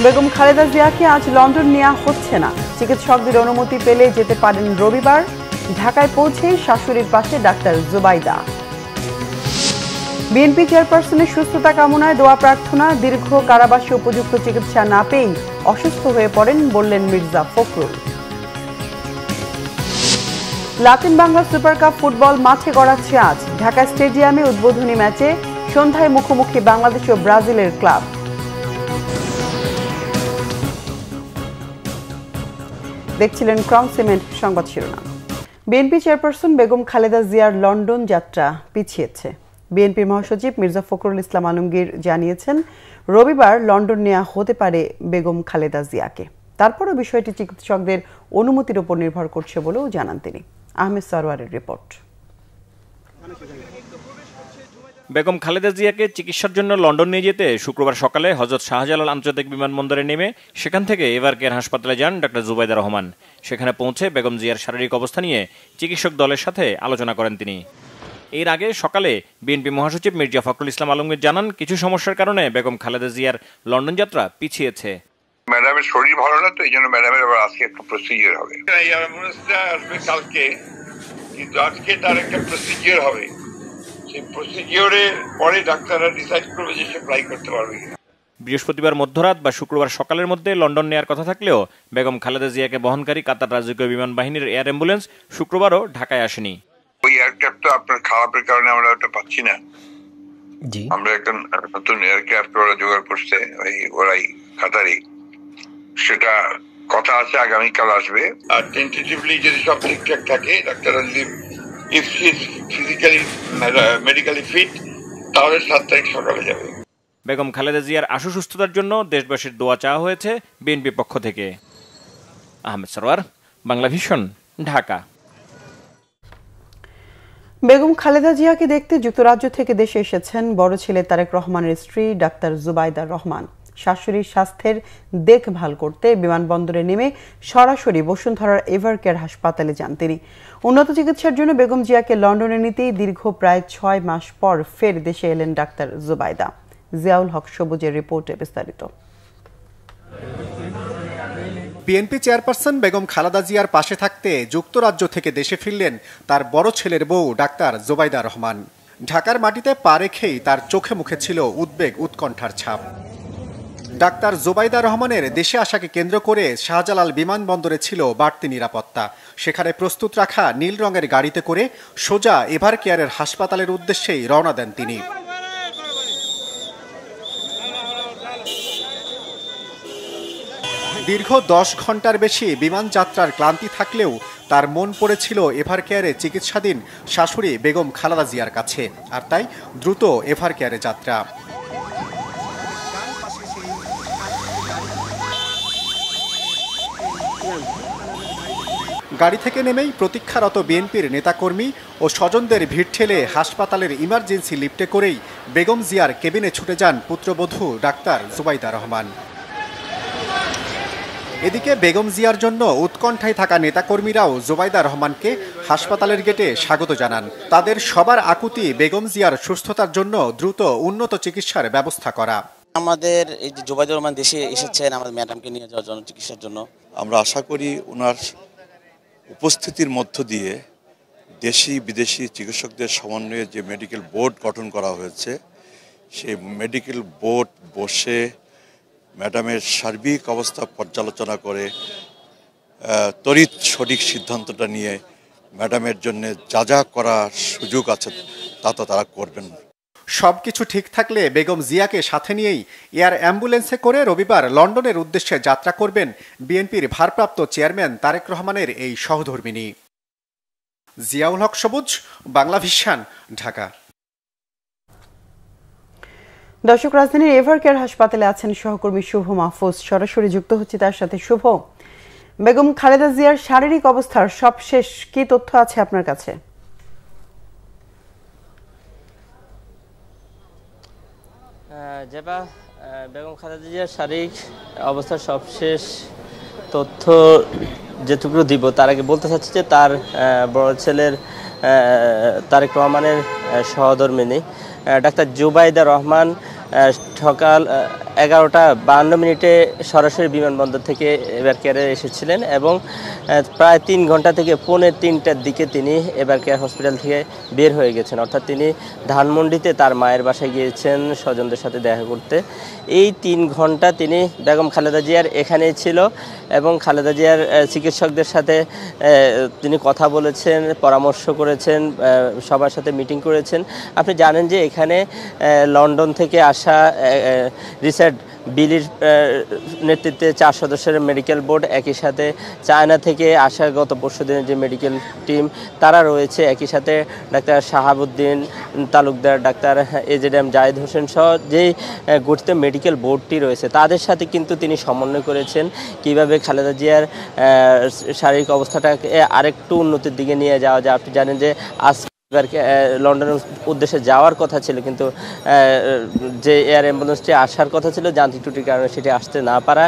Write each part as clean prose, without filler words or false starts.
বেগম খালেদা জিয়াকে আজ লন্ডন নেওয়া হচ্ছে না। চিকিৎসকদের অনুমতি পেলে যেতে পারেন রবিবার। ঢাকায় পৌঁছেই শাশুড়ির পাশে ডাক্তার জুবাইদা। বিএনপি চেয়ারপারসনের সুস্থতা কামনায় দোয়া প্রার্থনা। দীর্ঘ কারাবাসে উপযুক্ত চিকিৎসা না পেয়েই অসুস্থ হয়ে পড়েন বললেন Mirza Fakhrul. Latin Bangla super cup football মাঠে গড়াচ্ছে আজ। ঢাকা স্টেডিয়ামে উদ্বোধনী ম্যাচে সন্ধ্যায় মুখোমুখি বাংলাদেশ ও ব্রাজিলের ক্লাব। দেখছিলেন ক্রাউন সিমেন্ট সংবাদ শিরোনাম। বিএনপি চেয়ারপারসন বেগম খালেদা জিয়ার লন্ডন যাত্রা পিছিয়েছে। বিএনপির মহাসচিব মির্জা ফখরুল ইসলাম আলমগীর জানিয়েছেন, রবিবার লন্ডন নেওয়া হতে পারে বেগম খালেদা জিয়াকে। তারপরও বিষয়টি চিকিৎসকদের অনুমতির উপর নির্ভর করছে বলেও জানান তিনি। আহমেদ সরওয়ারের রিপোর্ট। বেগম খালেদা জিয়াকে চিকিৎসার জন্য লন্ডন নিয়ে যেতে শুক্রবার সকালে হযরত শাহজালাল আন্তর্জাতিক বিমানবন্দরে নেমে সেখান থেকে এভার কেয়ার হাসপাতালে যান ডাক্তার জুবাইদা রহমান। সেখানে পৌঁছে বেগম জিয়ার শারীরিক অবস্থা নিয়ে চিকিৎসক দলের সাথে আলোচনা করেন তিনি। এর আগে সকালে বিএনপি মহাসচিব মির্জা ফখরুল ইসলাম আলমগীর জানান, কিছু সমস্যার কারণে বেগম খালেদা জিয়ার লন্ডন যাত্রা পিছিয়েছে। ম্যাডামের শরীর ভালো না, তো এই জন্য ম্যাডামের আবার আজকে একটা প্রসিজিওর হবে। আসবে কালকে, কিন্তু আজকে তার একটা প্রসিজিওর হবে। সেই প্রসিজিওরের পরে ডাক্তাররা ডিসাইড করবে যে সে ফ্লাই করতে পারবে কিনা। বৃহস্পতিবার মধ্যরাত বা শুক্রবার সকালের মধ্যে লন্ডন নেয়ার কথা থাকলেও বেগম খালেদা জিয়াকে বহনকারী কাতার রাজকীয় বিমান বাহিনীর এয়ার অ্যাম্বুলেন্স শুক্রবারও ঢাকায় আসেনি। ওই এয়ারক্রাফট তো আপনার খারাপের কারণে আমরা ওটা পাচ্ছি না। আমরা একটা নতুন এয়ারক্রাফট ওরা জোগাড় করছে, ওরাই কাতারি। সেটা কথা আছে আগামীকাল আসবে। আর টেন্টেটিভলি যদি সব ঠিকঠাক থাকে, ডাক্তাররা যদি if she is physically medically fit, তাহলে 7 তারিখ সকালে যাবে। বেগম খালেদা জিয়ার আশু সুস্থতার জন্য দেশবাসীর দোয়া চাওয়া হয়েছে বিএনপি পক্ষ থেকে। আহমেদ সরওয়ার, বাংলা ভিশন, ঢাকা। বেগম খালেদা জিয়াকে দেখতে যুক্তরাজ্য থেকে দেশে এসেছেন বড় ছেলে তারেক রহমানের স্ত্রী ডাক্তার জুবাইদা রহমান। শাশুড়ির স্বাস্থ্যের দেখভাল করতে বিমানবন্দরে নেমে সরাসরি বসুন্ধরার এভার কেয়ার হাসপাতালে যান তিনি। উন্নত চিকিৎসার জন্য বেগম জিয়াকে লন্ডনে নিতেই দীর্ঘ প্রায় 6 মাস পর ফের দেশে এলেন ডাক্তার জুবাইদা। জিয়াউল হক সবুজের রিপোর্টে বিস্তারিত। বিএনপি চেয়ারপারসন বেগম খালেদা জিয়ার পাশে থাকতে যুক্তরাজ্য থেকে দেশে ফিরলেন তার বড় ছেলের বউ ডাক্তার জুবাইদা রহমান। ঢাকার মাটিতে পা রেখেই তার চোখে মুখে ছিল উদ্বেগ, উৎকণ্ঠার ছাপ। ডাক্তার জুবাইদা রহমানের দেশে আসাকে কেন্দ্র করে শাহজালাল বিমানবন্দরে ছিল বাড়তি নিরাপত্তা। সেখানে প্রস্তুত রাখা নীল রঙের গাড়িতে করে সোজা এভার কেয়ারের হাসপাতালের উদ্দেশ্যেই রওনা দেন তিনি। দীর্ঘ 10 ঘন্টার বেশি বিমান যাত্রার ক্লান্তি থাকলেও তার মন পড়েছিল এভার কেয়ারে চিকিৎসাধীন শাশুড়ি বেগম খালেদা জিয়ার কাছে, আর তাই দ্রুত এভার কেয়ারে যাত্রা। গাড়ি থেকে নেমেই প্রতীক্ষারত বিএনপির নেতাকর্মী ও স্বজনদের ভিড় ঠেলে হাসপাতালের ইমার্জেন্সি লিফটে করেই বেগম জিয়ার কেবিনে ছুটে যান পুত্রবধূ ডাক্তার জুবাইদা রহমান। এদিকে বেগম জিয়ার জন্য উৎকণ্ঠায় থাকা নেতাকর্মীরাও জুবাইদা রহমানকে হাসপাতালের গেটে স্বাগত জানান। তাদের সবার আকুতি বেগম জিয়ার সুস্থতার জন্য দ্রুত উন্নত চিকিৎসার ব্যবস্থা করা। আমাদের এই যে জুবাইদা রহমান দেশে এসেছেন আমাদের ম্যাডামকে নিয়ে যাওয়ার জন্য, চিকিৎসার জন্য। আমরা আশা করি ওনার উপস্থিতির মধ্য দিয়ে দেশি বিদেশি চিকিৎসকদের সমন্বয়ে যে মেডিকেল বোর্ড গঠন করা হয়েছে, সেই মেডিকেল বোর্ড বসে ম্যাডামের সার্বিক অবস্থা পর্যালোচনা করে তড়িৎ সঠিক সিদ্ধান্তটা নিয়ে ম্যাডামের জন্য যা যা করার সুযোগ আছে তা তো তারা করবেন। সবকিছু ঠিক থাকলে বেগম জিয়াকে সাথে নিয়েই এয়ার অ্যাম্বুলেন্সে করে রবিবার লন্ডনের উদ্দেশ্যে যাত্রা করবেন বিএনপির ভারপ্রাপ্ত চেয়ারম্যান তারেক রহমানের এই সহধর্মিণী। জিয়াউল হক সবুজ, বাংলা ভিশন, ঢাকা। দর্শক, রাজধানীর এভার কেয়ার হাসপাতালে আছেন সহকর্মী শুভ মাহফুজ। সরাসরি যুক্ত হচ্ছে তার সাথে। শুভ, বেগম খালেদা জিয়ার শারীরিক অবস্থার সবশেষ কি তথ্য আছে আপনার কাছে? বেগম খালেদা জিয়ার শারীরিক অবস্থার সবশেষ তথ্য যেটুকু দিব তার আগে বলতে চাচ্ছি যে তার বড় ছেলের তারেক রহমানের সহধর্মিণী ডাক্তার জুবাইদা রহমান সকাল 11:52 সরাসরি বিমানবন্দর থেকে এবার কেয়ারে এসেছিলেন এবং প্রায় 3 ঘন্টা থেকে 2:45টার দিকে তিনি এবার কেয়ার হসপিটাল থেকে বের হয়ে গেছেন। অর্থাৎ তিনি ধানমন্ডিতে তার মায়ের বাসায় গিয়েছেন স্বজনদের সাথে দেখা করতে। এই 3 ঘন্টা তিনি বেগম খালেদা জিয়ার এখানেই ছিল এবং খালেদা জিয়ার চিকিৎসকদের সাথে তিনি কথা বলেছেন, পরামর্শ করেছেন, সবার সাথে মিটিং করেছেন। আপনি জানেন যে এখানে লন্ডন থেকে আসা রিসার্চ বিলির নেতৃত্বে 4 সদস্যের মেডিকেল বোর্ড, একই সাথে চায়না থেকে আসা গত পরশুদিনের যে মেডিকেল টিম তারা রয়েছে, একই সাথে doctor Shahabuddin Talukdar, doctor AZM Zayed Hossain সহ যেই গঠিত মেডিকেল বোর্ডটি রয়েছে তাদের সাথে কিন্তু তিনি সমন্বয় করেছেন কিভাবে খালেদা জিয়ার শারীরিক অবস্থাটাকে আরেকটু উন্নতির দিকে নিয়ে যাওয়া যায়। আপনি জানেন যে আজ লন্ডনের উদ্দেশ্যে যাওয়ার কথা ছিল, কিন্তু যে এয়ার অ্যাম্বুলেন্সটি আসার কথা ছিল যান্ত্রিক ত্রুটির কারণে সেটি আসতে না পারা।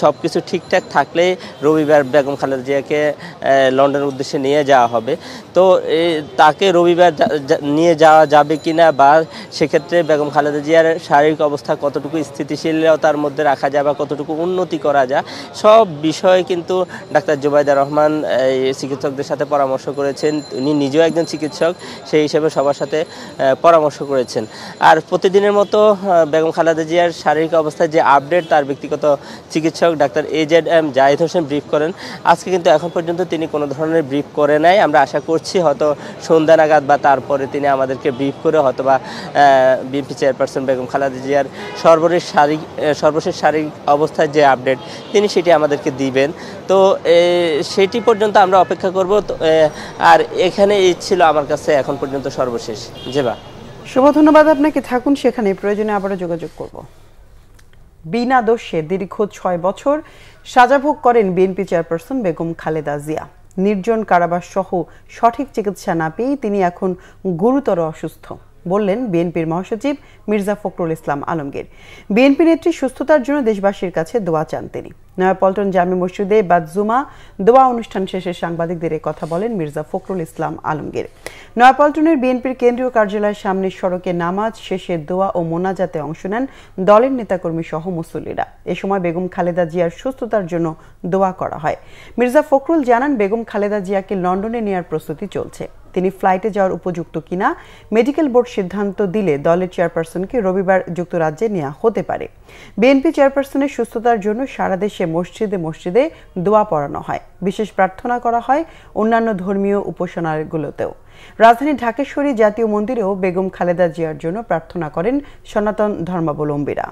সব কিছু ঠিকঠাক থাকলে রবিবার বেগম খালেদা জিয়াকে লন্ডনের উদ্দেশ্যে নিয়ে যাওয়া হবে। তো তাকে রবিবার নিয়ে যাওয়া যাবে কিনা বা সেক্ষেত্রে বেগম খালেদা জিয়ার শারীরিক অবস্থা কতটুকু স্থিতিশীলতার মধ্যে রাখা যায় বা কতটুকু উন্নতি করা যায় সব বিষয়ে কিন্তু ডাক্তার জুবাইদা রহমান চিকিৎসকদের সাথে পরামর্শ করেছেন। উনি নিজেও একজন চিকিৎসক, সেই হিসেবে সবার সাথে পরামর্শ করেছেন। আর প্রতিদিনের মতো বেগম খালেদা জিয়ার শারীরিক অবস্থায় যে আপডেট তার ব্যক্তিগত চিকিৎসক doctor AZM Zayed Hossain brief করেন। আজকে কিন্তু এখন পর্যন্ত তিনি কোনো ধরনের ব্রিফ করে নাই। আমরা আশা করছি হয়তো সন্ধ্যা নাগাদ বা তারপরে তিনি আমাদেরকে ব্রিফ করে হয়তো বা বিএনপি চেয়ারপারসন বেগম খালেদা জিয়ার সর্বশেষ শারীরিক অবস্থায় যে আপডেট তিনি সেটি আমাদেরকে দিবেন। তো সেটি পর্যন্ত আমরা অপেক্ষা করব। আর এখানে এই ছিল আমার কাছে এখন পর্যন্ত সর্বশেষ। জেবা, শুভ, ধন্যবাদ আপনাকে। থাকুন সেখানে, প্রয়োজনে আবারও যোগাযোগ করব। বিনা দোষে দীর্ঘ 6 বছর সাজা ভোগ করেন বিএনপি চেয়ারপারসন বেগম খালেদা জিয়া। নির্জন কারাবাস সহ সঠিক চিকিৎসা না পেয়ে তিনি এখন গুরুতর অসুস্থ বললেন বিএনপির মহাসচিব মির্জা ফখরুল ইসলাম আলমগীর। বিএনপি নেত্রী সুস্থতার জন্য দেশবাসীর কাছে দোয়া চান তিনি। নয়াপল্টন জামে মসজিদে বাদজুমা দোয়া অনুষ্ঠান শেষে সাংবাদিকদের কথা বলেন মির্জা ফখরুল ইসলাম আলমগীর। নয়াপল্টনের বিএনপির কেন্দ্রীয় কার্যালয়ের সামনের সড়কে নামাজ শেষে দোয়া ও মোনাজাতে অংশ নেন দলের নেতাকর্মী সহ মুসল্লিরা। এ সময় বেগম খালেদা জিয়ার সুস্থতার জন্য দোয়া করা হয়। মির্জা ফখরুল জানান বেগম খালেদা জিয়াকে লন্ডনে নেওয়ার প্রস্তুতি চলছে। তিনি ফ্লাইটে যাওয়ার উপযুক্ত কিনা মেডিকেল বোর্ড সিদ্ধান্ত দিলে দলের চেয়ারপারসনকে রবিবার যুক্তরাজ্যে নেওয়া হতে পারে। বিএনপি চেয়ারপারসনের সুস্থতার জন্য সারা দেশে মসজিদে মসজিদে দোয়া পড়ানো হয়, বিশেষ প্রার্থনা করা হয় অন্যান্য ধর্মীয় উপাসনালয়গুলোতেও। রাজধানী ঢাকেশ্বরী জাতীয় মন্দিরেও বেগম খালেদা জিয়ার জন্য প্রার্থনা করেন সনাতন ধর্মাবলম্বীরা।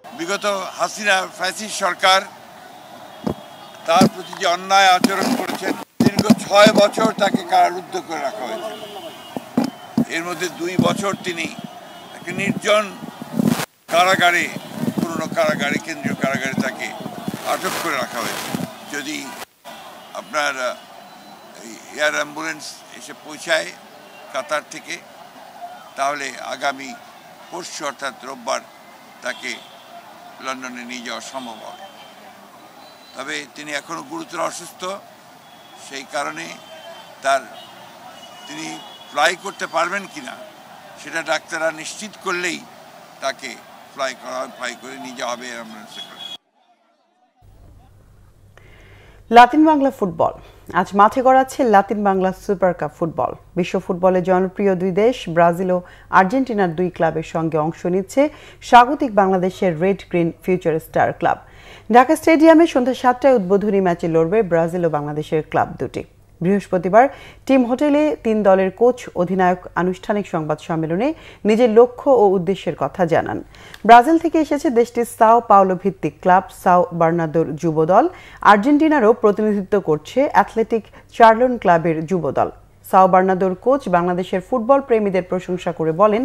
বিগত হাসিনা ফ্যাসিস্ট সরকার তার প্রতি যে অন্যায় আচরণ করেছেন, দীর্ঘ 6 বছর তাকে কারারুদ্ধ করে রাখা হয়েছে। এর মধ্যে 2 বছর তিনি একটা নির্জন কারাগারে, পুরনো কারাগারে, কেন্দ্রীয় কারাগারে তাকে আটক করে রাখা হয়েছে। যদি আপনার এয়ার অ্যাম্বুলেন্স এসে পৌঁছায় কাতার থেকে, তাহলে আগামী পরশু অর্থাৎ রোববার তাকে লন্ডনে নিয়ে যাওয়া সম্ভব হবে। তবে তিনি এখনও গুরুতর অসুস্থ, সেই কারণে তিনি ফ্লাই করতে পারবেন কিনা সেটা ডাক্তাররা নিশ্চিত করলেই তাকে ফ্লাই করে নিয়ে যাওয়া হবে অ্যাম্বুলেন্সে করে। লাতিন বাংলা ফুটবল আজ মাঠে গড়াচ্ছে Latin Bangla super cup football. বিশ্ব ফুটবলে জনপ্রিয় 2 দেশ ব্রাজিল ও আর্জেন্টিনার 2 ক্লাবের সঙ্গে অংশ নিচ্ছে স্বাগতিক বাংলাদেশের red green future star club. Dhaka স্টেডিয়ামে সন্ধ্যা 7টায় উদ্বোধনী ম্যাচে লড়বে ব্রাজিল ও বাংলাদেশের ক্লাব দুটি। বৃহস্পতিবার টিম হোটেলে 3 দলের কোচ অধিনায়ক আনুষ্ঠানিক সংবাদ সম্মেলনে নিজের লক্ষ্য ও উদ্দেশ্যের কথা জানান। ব্রাজিল থেকে এসেছে দেশটির সাও পাওলো ভিত্তিক ক্লাব সাও বার্নাদোর যুব দল। আর্জেন্টিনারও প্রতিনিধিত্ব করছে অ্যাথলেটিক চার্লন ক্লাবের যুব দল। সাও বার্নাদোর কোচ বাংলাদেশের ফুটবল প্রেমীদের প্রশংসা করে বলেন,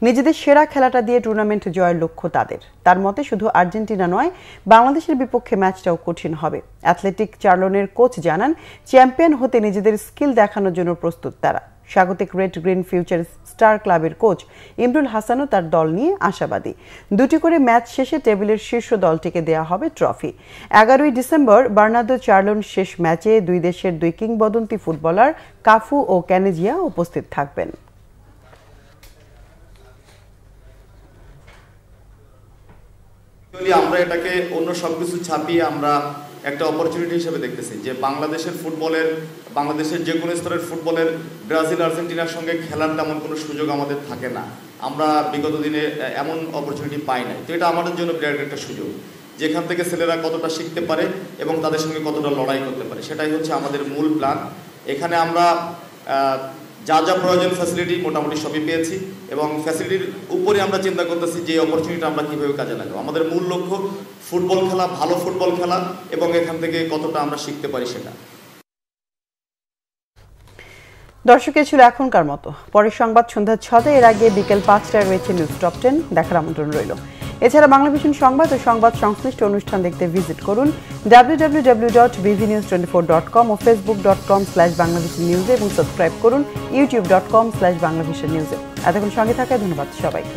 নিজেদের সেরা খেলাটা দিয়ে টুর্নামেন্ট জয়ের লক্ষ্য তাদের। তার মতে শুধু আর্জেন্টিনা নয়, বাংলাদেশের বিপক্ষে ম্যাচটাও কঠিন হবে। অ্যাথলেটিক চার্লনের কোচ জানান, চ্যাম্পিয়ন হতে নিজেদের স্কিল দেখানোর জন্য প্রস্তুত তারা। স্বাগতিক রেড গ্রিন ফিউচার স্টার ক্লাবের কোচ ইমরুল হাসানও তার দল নিয়ে আশাবাদী। 2টি করে ম্যাচ শেষে টেবিলের শীর্ষ দলটিকে দেয়া হবে ট্রফি। 11ই ডিসেম্বর বার্নার্দো চার্লোন শেষ ম্যাচে দুই দেশের দুই কিংবদন্তি ফুটবলার কাফু ও ক্যানেজিয়া উপস্থিত থাকবেন। আমরা এটাকে অন্য সবকিছু ছাপিয়ে আমরা একটা অপরচুনিটি হিসেবে দেখতেছি যে বাংলাদেশের যে কোনো স্তরের ফুটবলের ব্রাজিল আর্জেন্টিনার সঙ্গে খেলার তেমন কোনো সুযোগ আমাদের থাকে না। আমরা বিগত দিনে এমন অপরচুনিটি পাই নাই। তো এটা আমাদের জন্য বিরাট একটা সুযোগ, যেখান থেকে ছেলেরা কতটা শিখতে পারে এবং তাদের সঙ্গে কতটা লড়াই করতে পারে, সেটাই হচ্ছে আমাদের মূল প্ল্যান। এখানে আমরা যা যা প্রয়োজন ফ্যাসিলিটি মোটামুটি সবই পেয়েছি এবং ফ্যাসিলিটির উপরে আমরা চিন্তা করতেছি যে অপরচুনিটি আমরা কীভাবে কাজে লাগাবো। আমাদের মূল লক্ষ্য ফুটবল খেলা, ভালো ফুটবল খেলা এবং এখান থেকে কতটা আমরা শিখতে পারি সেটা। দর্শকের ছিল এখনকার মতো। পরের সংবাদ সন্ধ্যা 6টায়, এর আগে বিকেল 5টায় রয়েছে নিউজ টপ 10, দেখার আমন্ত্রণ রইল। এছাড়া বাংলাভিশন সংবাদ ও সংবাদ সংশ্লিষ্ট অনুষ্ঠান দেখতে ভিজিট করুন www.bvnews24.com ও facebook.com/banglavishnnews এবং সাবস্ক্রাইব করুন youtube.com/banglavishnnews। এতক্ষণ সঙ্গে থাকায় ধন্যবাদ সবাইকে।